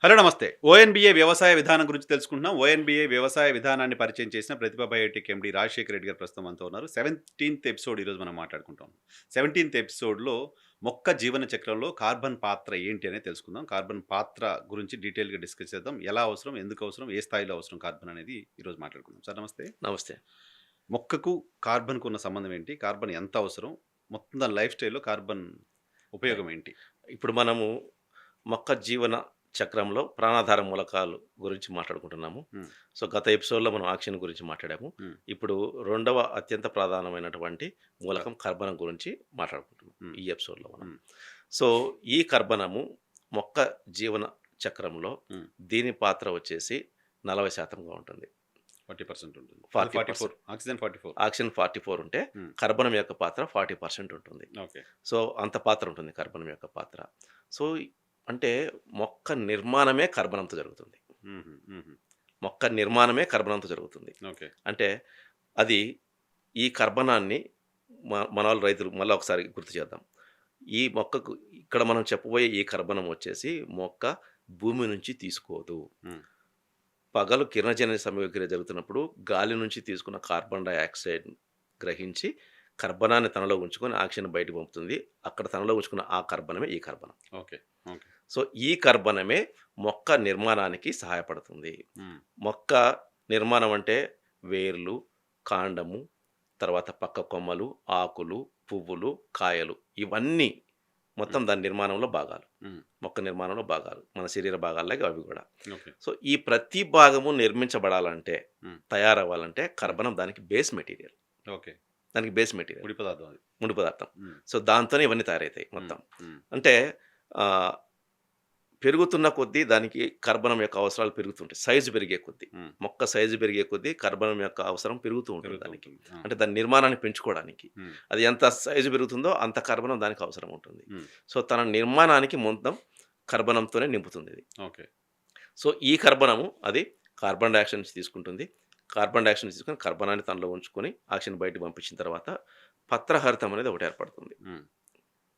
Hello నమస్తే. ఓఎన్‌బీఏ వ్యవసాయ విధానం గురించి తెలుసుకుంటున్నాం. ఓఎన్‌బీఏ వ్యవసాయ విధానాన్ని పరిచయం చేసిన ప్రతిభ బయోటెక్ ఎండీ రాజశేఖర్ రెడ్డి గారు ప్రస్తుతం మనతో ఉన్నారు. 17థ్ ఎపిసోడ్ ఈరోజు మనం మాట్లాడుకుంటాం. 17థ్ ఎపిసోడ్‌లో మొక్క జీవన చక్రంలో కార్బన్ పాత్ర ఏంటి అనేది తెలుసుకుందాం. కార్బన్ పాత్ర గురించి డీటెయిల్‌గా డిస్కస్ చేద్దాం. ఎలా అవసరం? ఎందుకు అవసరం? ఏ స్థాయిలో అవసరం కార్బన్ అనేది ఈరోజు మాట్లాడుకుందాం. సార్ నమస్తే. నమస్తే. మొక్కకు కార్బన్‌కు ఉన్న సంబంధం ఏంటి? కార్బన్ ఎంత అవసరం? మొత్తం దాని లైఫ్ స్టైల్‌లో కార్బన్ ఉపయోగం ఏంటి? ఇప్పుడు మనము మొక్క జీవన చక్రంలో ప్రాణాధార మూలకాలు గురించి మాట్లాడుకుంటున్నాము. హ్మ్. సో, గత ఎపిసోడ్‌లో మనం ఆక్సిజన్ గురించి మాట్లాడాము. హ్మ్. ఇప్పుడు రెండవ అత్యంత ప్రధానమైనటువంటి మూలకం కర్బనం గురించి మాట్లాడుకుంటున్నాం హ్మ్. ఈ ఎపిసోడ్‌లో మనం. హ్మ్. సో, ఈ కర్బనము మొక్క జీవన చక్రంలో హ్మ్. దీని పాత్ర వచ్చేసి 40% ఉంటుంది. 40% ఉంటుంది. అది 40%. 44 ఆక్సిజన్ 44. ఆక్సిజన్ 44 ఉంటే హ్మ్. కర్బనం యొక్క పాత్ర 40% ఉంటుంది. ఓకే. సో, అంత పాత్ర ఉంటుంది కర్బనం యొక్క పాత్ర. సో, అంటే మొక్క నిర్మాణమే కర్బనంతో జరుగుతుంది. హుహు. హుహు. మొక్క నిర్మాణమే కర్బనంతో జరుగుతుంది. ఓకే. అంటే అది ఈ కర్బనాన్ని మనోళ్ళు రైతులు మళ్ళా ఒకసారి గుర్తు చేద్దాం. ఈ మొక్కకు ఇక్కడ మనం చెప్పబోయే ఈ కర్బనం వచ్చేసి మొక్క భూమి నుంచి తీసుకోదు. హ్మ్. పగలు కిరణజన్య సంయోగక్రియ జరుగుతున్నప్పుడు గాలి నుంచి తీసుకున్న కార్బన్ డయాక్సైడ్ గ్రహించి కర్బనాన్ని తనలో ఉంచుకొని ఆక్సిజన్ బయటకు పంపుతుంది. అక్కడ తనలో ఉంచుకున్న ఆ కర్బనమే ఈ కర్బనం. ఓకే. ఓకే. సో, ఈ కర్బనమే మొక్క నిర్మాణానికి సహాయపడుతుంది. హ్మ్. మొక్క నిర్మాణం అంటే వేర్లు, కాండము, తర్వాత పక్క కొమ్మలు, ఆకులు, పువ్వులు, కాయలు ఇవన్నీ మొత్తం హ్మ్. దాని నిర్మాణంలో భాగాలు. హ్మ్. మొక్క నిర్మాణంలో భాగాలు. మన శరీర భాగాల్లాగే అవి గూడా. ఓకే. సో, ఈ ప్రతి భాగము నిర్మించబడాలంటే, హ్మ్. తయారవ్వాలంటే కర్బనం దానికి బేస్ మెటీరియల్. ఓకే. దానికి బేస్ మెటీరియల్. ముడి పదార్థం అది. ముడి పదార్థం. హ్మ్. సో, దాంతోనే ఇవన్నీ తయారవుతాయి హ్మ్. మొత్తం. హ్మ్. అంటే ఆహ్, పెరుగుతున్న కొద్దీ దానికి కర్బనం యొక్క అవసరాలు పెరుగుతుంటాయి. సైజు పెరిగే కొద్దీ. హ్మ్. మొక్క సైజు పెరిగే కొద్దీ కర్బనం యొక్క అవసరం పెరుగుతూ ఉంటుంది పెరుగుతూ దానికి. ఉంటుంది. ఆ! అంటే దాని నిర్మాణాన్ని పెంచుకోవడానికి. హ్మ్. అది ఎంత సైజు పెరుగుతుందో అంత కర్బనం దానికి అవసరం ఉంటుంది. హ్మ్. సో, తన నిర్మాణానికి మొత్తం కర్బనంతోనే నింపుతుందిది. ఓకే. సో, ఈ కర్బనము అది కార్బన్ డయాక్సైడ్ నుంచి తీసుకుంటుంది. కార్బన్ డయాక్సైడ్ నుంచి తీసుకొని కర్బనాన్ని తనలో ఉంచుకొని ఆక్సిజన్ బయటకి పంపించిన తర్వాత పత్రహరితం అనేది ఒకటి ఏర్పడుతుంది. హ్మ్.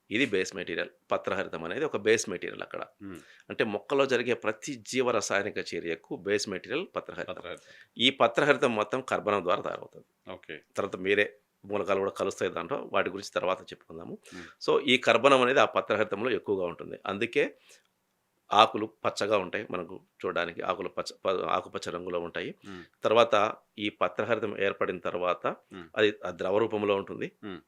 ఇది బేస్ మెటీరియల్. పత్రహరితం అనేది ఒక బేస్ మెటీరియల్ అక్కడ. హ్మ్. అంటే మొక్కలో జరిగే ప్రతి జీవరసాయనిక చర్యకు బేస్ మెటీరియల్ పత్రహరితం. పత్రహరితం. ఈ పత్రహరితం మొత్తం కర్బనం ద్వారా తయారవుతుంది. ఓకే. తర్వాత వేరే మూలకాలు కూడా కలుస్తాయి దాంట్లో. వాటి గురించి తర్వాత చెప్పుకుందాము. హ్మ్. సో, ఈ కర్బనం అనేది ఆ పత్రహరితంలో ఎక్కువగా ఉంటుంది. అందుకే ఆకులు పచ్చగా ఉంటాయి. మనకు చూడడానికి ఆకులు ఆకుపచ్చ రంగులో ఉంటాయి. హ్మ్. తర్వాత ఈ పత్రహరితం ఏర్పడిన తర్వాత హ్మ్. అది ద్రవ రూపంలో ఉంటుంది. హ్మ్.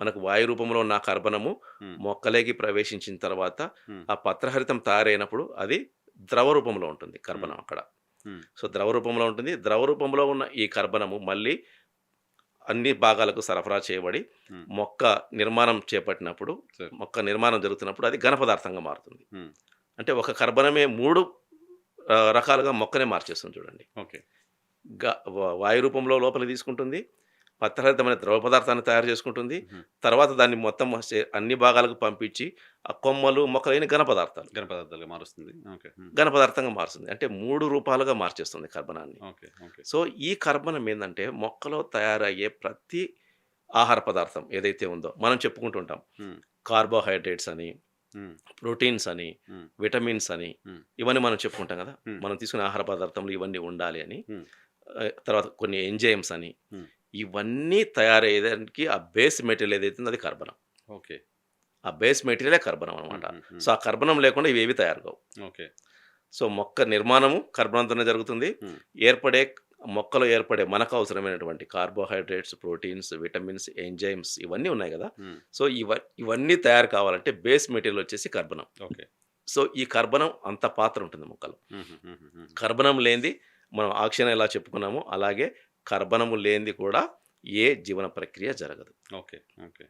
మనకు వాయు రూపంలో ఉన్న ఆ కర్బనము హ్మ్. మొక్కలోకి ప్రవేశించిన తర్వాత హ్మ్. ఆ పత్రహరితం తయారైనప్పుడు అది ద్రవ రూపంలో ఉంటుంది హ్మ్. కర్బనం అక్కడ. హ్మ్. సో, ద్రవ రూపంలో ఉంటుంది. ద్రవ రూపంలో ఉన్న ఈ కర్బనము మళ్ళీ అన్ని భాగాలకు సరఫరా చేయబడి హ్మ్. మొక్క నిర్మాణం చేపట్టినప్పుడు, సరే. మొక్క నిర్మాణం జరుగుతున్నప్పుడు అది ఘన పదార్థంగా మారుతుంది. హ్మ్. అంటే ఒక కర్బనమే 3 రకాలుగా మొక్కనే మార్చేస్తుంది చూడండి. ఓకే. గ వాయు రూపంలో లోపలికి తీసుకుంటుంది. పత్రహరితమైన ద్రవ పదార్థాన్ని తయారు చేసుకుంటుంది. హుహు. తర్వాత దాన్ని మొత్తం అన్ని భాగాలకు పంపించి ఆ కొమ్మలు, మొక్కలైన ఘన పదార్థాలు. ఘన పదార్థాలుగా మారుస్తుంది. ఓకే. హ్మ్. ఘన పదార్థంగా మారుస్తుంది. అంటే 3 రూపాలుగా మార్చేస్తుంది కర్బనాన్ని. ఓకే. ఓకే. సో, ఈ కర్బనం ఏందంటే మొక్కలో తయారయ్యే ప్రతి ఆహార పదార్థం ఏదైతే ఉందో మనం చెప్పుకుంటుంటాం. హ్మ్. కార్బోహైడ్రేట్స్ అని, హ్మ్. ప్రోటీన్స్ అని, హ్మ్. విటమిన్స్ అని హ్మ్. ఇవన్నీ మనం చెప్పుకుంటాం గదా! హ్మ్. మనం తీసుకునే ఆహార పదార్థంలో ఇవన్నీ ఉండాలి అని. హ్మ్. తర్వాత కొన్ని ఎంజైమ్స్ అని. హ్మ్. ఇవన్నీ తయారయ్యేదానికి ఆ బేస్ మెటీరియల్ ఏదైతే ఉందో అది కర్బనం. ఓకే. ఆ బేస్ మెటీరియలే కర్బనం హ్మ్. అనమాట. హ్మ్. హ్మ్. సో, ఆ కర్బనం లేకుండా ఇవేవి తయారు కావు. ఓకే. సో, మొక్క నిర్మాణము కర్బనంతోనే జరుగుతుంది. హ్మ్. ఏర్పడే మొక్కలో ఏర్పడే మనకు అవసరమైనటువంటి కార్బోహైడ్రేట్స్, ప్రోటీన్స్, విటమిన్స్, ఎంజైమ్స్ ఇవన్నీ ఉన్నాయి గదా! హ్మ్. సో, ఇవన్నీ తయారు కావాలంటే బేస్ మెటీరియల్ వచ్చేసి కర్బనం. ఓకే. సో, ఈ కర్బనం అంత పాత్ర ఉంటుంది మొక్కలో. హుహు. హుహు. హుహు. కర్బనం లేనిది మనం ఆక్సిజన్ ఎలా చెప్పుకున్నామో అలాగే కర్బనము లేనిది కూడా ఏ జీవన ప్రక్రియ జరగదు. ఓకే. ఓకే.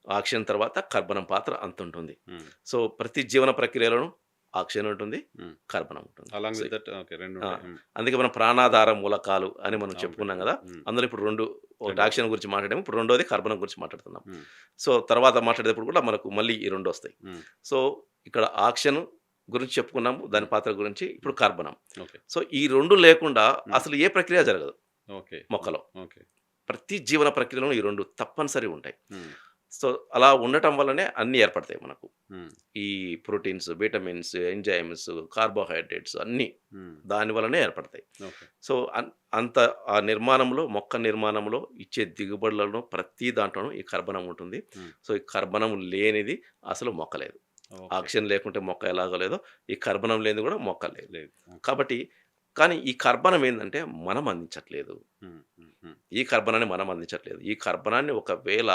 ఆక్సిజన్ తర్వాత కర్బనం పాత్ర అంతుంటుంది. హ్మ్. సో, ప్రతి జీవన ప్రక్రియలోనూ ఆక్సిజన్ ఉంటుంది. హ్మ్. కర్బనం ఉంటుంది. Along so, with that okay. 2 ఆ! ఉంటాయి. హ్మ్. అందుకే మనం ప్రాణాధార మూలకాలు అని మనం అవును. చెప్పుకున్నాం పెట్టుకున్నాం. గదా! హ్మ్. అందులో ఇప్పుడు 2 ఒకటి రెండోది. ఆక్సిజన్ గురించి మాట్లాడాము. ఇప్పుడు రెండోది కర్బనం గురించి మాట్లాడుతున్నాం. హ్మ్. సో, తర్వాత మాట్లాడేటప్పుడు కూడా మనకు మళ్ళీ ఈ 2 వస్తాయి. హ్మ్. సో, ఇక్కడ ఆక్సిజన్ గురించి చెప్పుకున్నాము. దాని హ్మ్. పాత్ర గురించి. ఇప్పుడు హ్మ్. కర్బనం. ఓకే. సో, ఈ 2 లేకుండా హ్మ్. అసలు ఏ ప్రక్రియ జరగదు ఓకే. హ్మ్. మొక్కలో. ఓకే. ప్రతి జీవన ప్రక్రియలోనూ ఈ 2 తప్పనిసరి ఉంటాయి. హ్మ్. సో, అలా ఉండటం వల్లనే అన్నీ ఏర్పడతాయి మనకు. హ్మ్. ఈ ప్రోటీన్స్, విటమిన్స్, ఎంజైమ్స్, కార్బోహైడ్రేట్స్ అన్నీ హ్మ్. దాని వల్లనే ఏర్పడతాయి. ఓకే. సో, అంత ఆ నిర్మాణంలో మొక్క నిర్మాణంలో ఇచ్చే దిగుబడులలో ప్రతి దాంట్లోనూ ఈ కర్బనం ఉంటుంది. హ్మ్. సో, ఈ కర్బనం లేనిది అసలు మొక్క లేదు. ఓకే. ఆక్సిజన్ లేకుంటే మొక్క ఎలాగో లేదో, ఈ కర్బనం లేనిది కూడా మొక్క లేదు. లేదు. ఓకే. కాబట్టి కానీ ఈ కర్బనం ఏందంటే మనం అందించట్లేదు. హ్మ్. హ్మ్. హ్మ్. ఈ కర్బనాన్ని మనం అందించట్లేదు. ఈ కర్బనాన్ని ఒకవేళ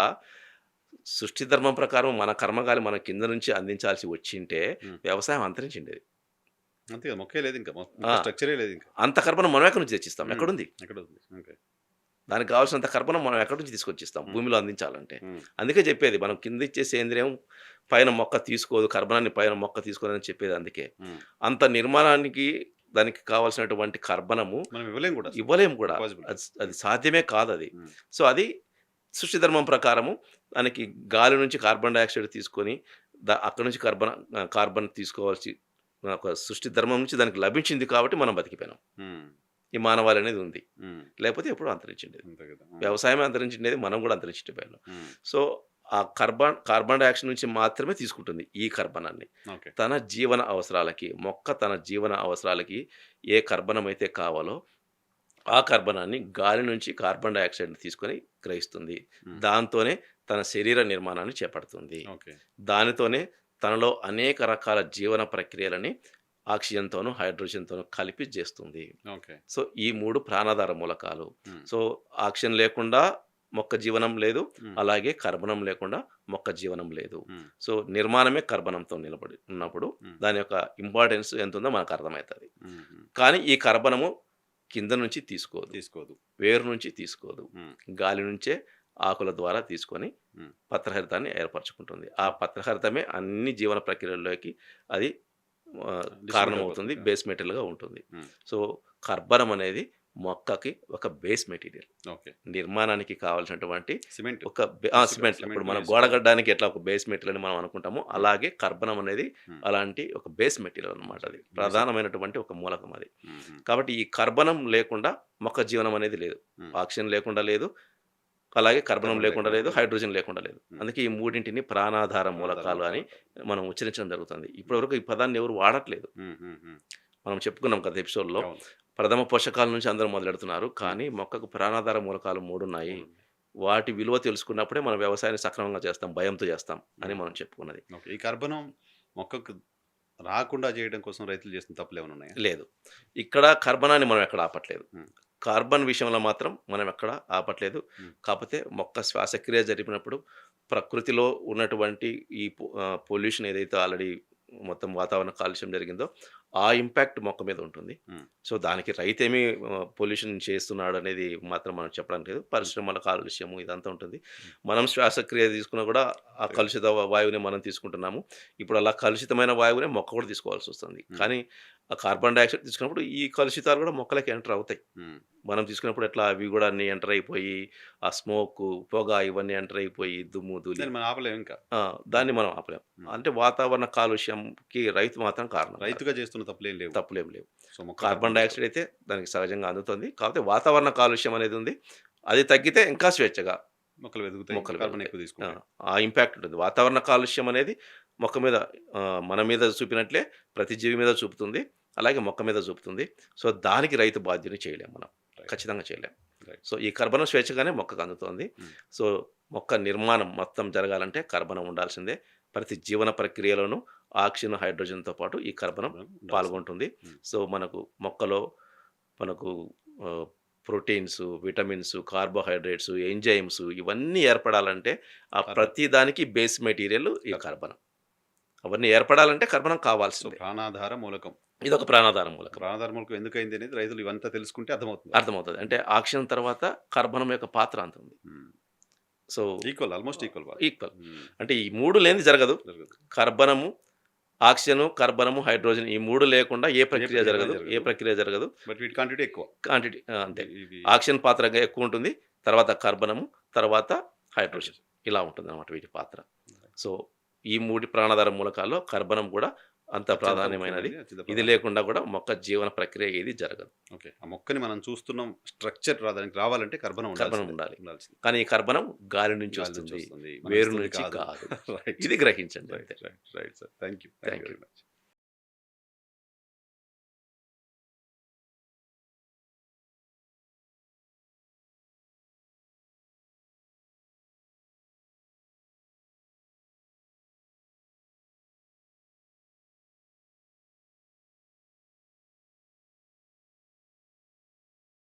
సృష్టి ధర్మం ప్రకారం మన కర్మగాలి మన కింద నుంచి అందించాల్సి వచ్చింటే హ్మ్. వ్యవసాయం అంతరించిండేది. అంతే కదా! మొక్కే లేదింక. ఆ! మొక్క స్ట్రక్చరే లేదింక. అంత కర్బనం మనం ఎక్కడి నుంచి తెచ్చిస్తాం? హ్మ్. ఎక్కడుంది? ఎక్కడుంది? ఓకే. దానికి కావాల్సినంత కర్బనం మనం ఎక్కడి నుంచి తీసుకొచ్చిస్తాం హ్మ్. భూమిలో అందించాలంటే? హ్మ్. అందుకే చెప్పేది మనం కింద ఇచ్చే సేంద్రియం పైన మొక్క తీసుకోదు. కర్బనాన్ని పైన మొక్క తీసుకోదని చెప్పేది అందుకే. హ్మ్. అంత నిర్మాణానికి దానికి కావాల్సినటువంటి కర్బనము మనం ఇవ్వలేం గూడా అసలు. ఇవ్వలేము కూడా. ఇంపాసిబుల్. అది సాధ్యమే కాదది. హ్మ్. సో, అది సృష్టి ధర్మం ప్రకారము దానికి గాలి నుంచి కార్బన్ డయాక్సైడ్ తీసుకొని అక్కడి నుంచి కార్బన్ తీసుకోవాల్సి ఒక సృష్టి ధర్మం నుంచి దానికి లభించింది కాబట్టి మనం బతికిపోయినాం. హ్మ్. ఈ మానవాళి అనేది ఉంది. హ్మ్. లేకపోతే ఎప్పుడో అంతరించిండేది. అంతే కదా! ఆ! వ్యవసాయమే అంతరించిండేది. మనం కూడా అంతరించిపోయాం. హ్మ్. సో, ఆ కార్బన్ డయాక్సైడ్ నుంచి మాత్రమే తీసుకుంటుంది ఈ కర్బనాన్ని. ఓకే. తన జీవన అవసరాలకి మొక్క తన జీవన అవసరాలకి ఏ కర్బనం అయితే కావాలో ఆ కర్బనాన్ని గాలి నుంచి కార్బన్ డయాక్సైడ్‌ని తీసుకొని గ్రహిస్తుంది. హ్మ్. దాంతోనే తన శరీర నిర్మాణాన్ని చేపడుతుంది. ఓకే. దానితోనే తనలో అనేక రకాల జీవన ప్రక్రియలని ఆక్సిజన్‌తోను, హైడ్రోజన్‌తోను కలిపి జేస్తుంది. ఓకే. సో, ఈ 3 ప్రాణాధార మూలకాలు. హ్మ్. సో, ఆక్సిజన్ లేకుండా మొక్క జీవనం లేదు. హ్మ్. అలాగే కర్బనం లేకుండా మొక్క జీవనం లేదు. హ్మ్. సో, నిర్మాణమే కర్బనంతో నిలబడి ఉన్నప్పుడు హ్మ్. దాని యొక్క ఇంపార్టెన్స్ ఎంతుందో మనకు అర్థమైతది. హుహు. కానీ ఈ కర్బనము కింద నుంచి తీసుకోదు. తీసుకోదు. వేరు నుంచి తీసుకోదు. హ్మ్. గాలి నుంచే ఆకుల ద్వారా తీసుకొని హ్మ్. పత్రహరితాన్ని ఏర్పరచుకుంటుంది. ఆ పత్రహరితమే అన్ని జీవన ప్రక్రియల్లోకి అది డిస్ట్రిబ్యూట్ కారణమవుతుంది. అయిపోతుంది. బేస్ మెటీరియల్‌గా ఉంటుంది. హ్మ్. సో, కర్బనం అనేది మొక్కకి ఒక బేస్ మెటీరియల్. ఓకే. నిర్మాణానికి కావాల్సినటువంటి సిమెంట్. ఒక ఇసుక. సిమెంట్ ఇప్పుడు మనం సిమెంట్‌లో గోడ ఇసుక. కట్టడానికి ఎట్లా ఒక బేస్ మెటీరియల్ అని మనం అనుకుంటామో, హ్మ్. అలాగే కర్బనం అనేది హ్మ్. అలాంటి ఒక బేస్ మెటీరియల్ అన్నమాట అది. ప్రధానమైనటువంటి ఒక మూలకం అది. హుహు. కాబట్టి ఈ కర్బనం లేకుండా మొక్క జీవనం అనేది లేదు. హ్మ్. ఆక్సిజన్ లేకుండా లేదు. అలాగే కర్బనం కార్బన్ లేకుండా లేకుండా లేదు. కూడా లేదు. హైడ్రోజన్ లేకుండా లేదు. హ్మ్. అందుకే ఈ మూడింటిని ప్రాణాధార ప్రాణాధార మూలకాలు అని మూలకాలు అంటారు. మనం ఉచ్చరించడం జరుగుతుంది. ఇప్పటివరకు ఈ పదాన్ని ఎవరు వాడట్లేదు. హ్మ్. హ్మ్. హ్మ్. మనం చెప్పుకున్నాం గత ఎపిసోడ్‌లో. అవును. ప్రథమ పోషకాల నుంచి అందరూ మొదలెడుతున్నారు. హ్మ్. కానీ మొక్కకు ప్రాణాధార మూలకాలు 3 ఉన్నాయి. 3 ఉన్నాయి. వాటి విలువ తెలుసుకున్నప్పుడే మనం వ్యవసాయాన్ని సక్రమంగా చేస్తాం. భయంతో చేస్తాం అని హ్మ్. మనం చెప్పుకున్నది. ఓకే. ఈ కర్బనం మొక్కకు రాకుండా చేయడం కోసం రైతులు చేస్తున్న తప్పులేమైనా ఉన్నాయా? లేదు. ఇక్కడ కర్బనాన్ని మనం ఎక్కడ ఆపట్లేదు. హ్మ్. కార్బన్ విషయంలో మాత్రం మనం ఎక్కడ ఆపట్లేదు. హ్మ్. కాపోతే మొక్క శ్వాసక్రియ జరిపినప్పుడు ప్రకృతిలో ఉన్నటువంటి ఈ పొల్యూషన్ ఏదైతే ఆల్రెడీ మొత్తం వాతావరణ కాలుష్యం జరిగిందో, ఆ ఇంపాక్ట్ మొక్క మీద ఉంటుంది. హ్మ్. సో, దానికి రైతేమి పొల్యూషన్ చేస్తున్నాడనేది మాత్రం మనం చెప్పడానికి లేదు. హ్మ్. పరిశ్రమల కాలుష్యము ఇదంతా ఉంటుంది. హ్మ్. మనం శ్వాసక్రియ తీసుకున్నా కూడా ఆ అంతే కదా! కలుషిత వాయువుని మనం తీసుకుంటున్నాము. ఇప్పుడు అలా కలుషితమైన వాయువునే మొక్క కూడా తీసుకోవాల్సొస్తుంది. హ్మ్. కానీ ఆ కార్బన్ డయాక్సైడ్ తీసుకున్నప్పుడు ఈ కలుషితాలు కూడా మొక్కలకి ఎంటర్ అవుతాయి. హ్మ్. మనం తీసుకున్నప్పుడు ఎట్లా అవి గూడా అన్నీ ఎంటర్ అయిపోయి, ఆ స్మోకు, పొగ ఇవన్నీ ఎంటర్ అయిపోయి, దుమ్ము, ధూళి దాన్ని మనం ఆపలేం ఇంకా. ఆ! హ్మ్. దాన్ని మనం ఆపలేం. హ్మ్. అంటే వాతావరణ కాలుష్యంకి రైతు మాత్రం కారణం కాదు. రైతుగా చేస్తున్న తప్పులేం లేవు. తప్పులేం లేవు. సో, మొక్క కార్బన్ కర్బనం డయాక్సైడ్ తీసుకోదు. అయితే దానికి సహజంగా అందుతుంది. కాకపోతే వాతావరణ కాలుష్యం అనేది ఉంది. అది తగ్గితే ఇంకా స్వేచ్ఛగా మొక్కలు వెదుగుతాయి. మొక్కలు కార్బన్ పెరుగుతాయి. ఎక్కువ ఆ! తీసుకుంటాయి. ఆ ఇంపాక్ట్ ఉంటుంది. వాతావరణ కాలుష్యం అనేది మొక్క మీద మన మీద చూపినట్లే ప్రతి జీవి మీద చూపుతుంది. అలాగే మొక్క మీద చూపుతుంది. సో, దానికి రైతు బాధ్యుని చేయలేం మనం. రైట్. ఖచ్చితంగా చేయలేం. రైట్. సో, ఈ కర్బనం స్వేచ్ఛగానే మొక్కకు అందుతోంది. హ్మ్. సో, మొక్క నిర్మాణం మొత్తం జరగాలంటే కర్బనం ఉండాల్సిందే. ప్రతి జీవన ప్రక్రియలోనూ ఆక్సిజన్, హైడ్రోజన్‌తో పాటు ఈ కర్బనం కర్బనం ఉండాల్సిందే. పాల్గొంటుంది. హ్మ్. సో, మొక్కలో మనకు ఆహ్, ప్రోటీన్స్, విటమిన్స్, కార్బోహైడ్రేట్స్, ఎంజైమ్స్ ఇవన్నీ ఏర్పడాలంటే ఆ కార్బన్. ప్రతి దానికి బేస్ మెటీరియల్ ఈ కర్బనం. కర్బనం. అవన్నీ ఏర్పడాలంటే కర్బనం సో, కావాల్సిందే. ప్రాణాధార మూలకం. ఇదొక ప్రాణాధార మూలకం. ప్రాణాధార మూలకం ఎందుకయింది అనేది రైతులు ఇవంతా తెలుసుకుంటే అర్థమవుతుంది వాళ్ళకి. అర్థమవుతది. అంటే హ్మ్. ఆక్సిజన్ తర్వాత కర్బనం యొక్క పాత్ర అంత ఉంది. హ్మ్. So, equal. Almost equal equal. హ్మ్. అంటే ఈ 3 లేనిది జరగదు. జరగదు. కర్బనము, ఆక్సిజను, కర్బనము, హైడ్రోజన్ ఈ 3 లేకుండా ఏ ప్రక్రియ ఏ పని జరగదు. ఏ జరగదు. ప్రక్రియ జరగదు. బట్ వీటి క్వాంటిటీ ఎక్కువ. క్వాంటిటీ అంతే. ఇవి ఆక్సిజన్ పాత్ర ఎక్కువుంటుంది. తర్వాత కర్బనము, తర్వాత హైడ్రోజన్. హైడ్రోజన్. ఇలా ఉంటుందన్నమాట వీటి పాత్ర. సో, ఈ 3 ప్రాణాధార మూలకాల్లో కర్బనం కూడా అంత అత్యంత ప్రాధాన్యమైనది. ముఖ్యమైనది. అత్యంత ఇది ప్రాధాన్యత. లేకుండా కూడా మొక్క జీవన ప్రక్రియ ఏది జరగదు. ఓకే. ఆ మొక్కని మనం చూస్తున్నాం స్ట్రక్చర్ దానికి రావాలంటే కర్బనం కర్బనం ఉండాల్సిందే. ఉండాలి. ఉండాల్సిందే. కానీ ఈ కర్బనం గాలి నుంచి గాలి నుంచి వస్తుంది. వస్తుంది. మన వేరు వస్తువుది నుంచి కాదు. కాదు. రైట్. ఇది గ్రహించండి రైట్. అంతే. Right. Right sir. Thank you. Thank thank you you. Very much.